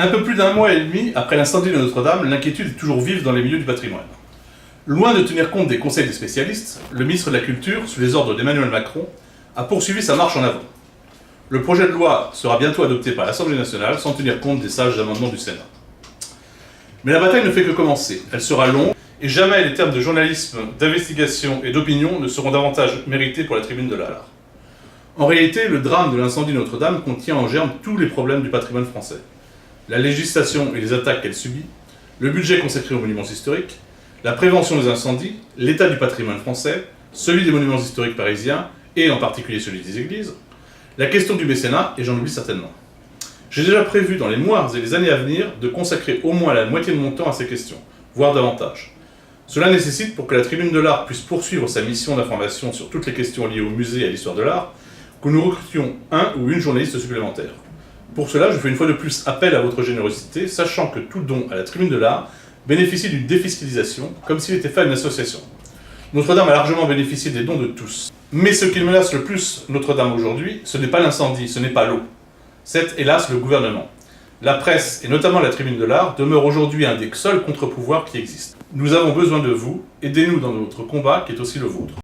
Un peu plus d'un mois et demi après l'incendie de Notre-Dame, l'inquiétude est toujours vive dans les milieux du patrimoine. Loin de tenir compte des conseils des spécialistes, le ministre de la Culture, sous les ordres d'Emmanuel Macron, a poursuivi sa marche en avant. Le projet de loi sera bientôt adopté par l'Assemblée nationale sans tenir compte des sages amendements du Sénat. Mais la bataille ne fait que commencer. Elle sera longue et jamais les termes de journalisme, d'investigation et d'opinion ne seront davantage mérités pour la tribune de l'art. En réalité, le drame de l'incendie de Notre-Dame contient en germe tous les problèmes du patrimoine français. La législation et les attaques qu'elle subit, le budget consacré aux monuments historiques, la prévention des incendies, l'état du patrimoine français, celui des monuments historiques parisiens, et en particulier celui des églises, la question du mécénat, et j'en oublie certainement. J'ai déjà prévu dans les mois et les années à venir de consacrer au moins la moitié de mon temps à ces questions, voire davantage. Cela nécessite, pour que la Tribune de l'Art puisse poursuivre sa mission d'information sur toutes les questions liées au musée et à l'histoire de l'art, que nous recrutions un ou une journaliste supplémentaire. Pour cela, je fais une fois de plus appel à votre générosité, sachant que tout don à la Tribune de l'Art bénéficie d'une défiscalisation, comme s'il était fait à une association. Notre-Dame a largement bénéficié des dons de tous. Mais ce qui menace le plus Notre-Dame aujourd'hui, ce n'est pas l'incendie, ce n'est pas l'eau. C'est, hélas, le gouvernement. La presse, et notamment la Tribune de l'Art, demeure aujourd'hui un des seuls contre-pouvoirs qui existent. Nous avons besoin de vous, aidez-nous dans notre combat qui est aussi le vôtre.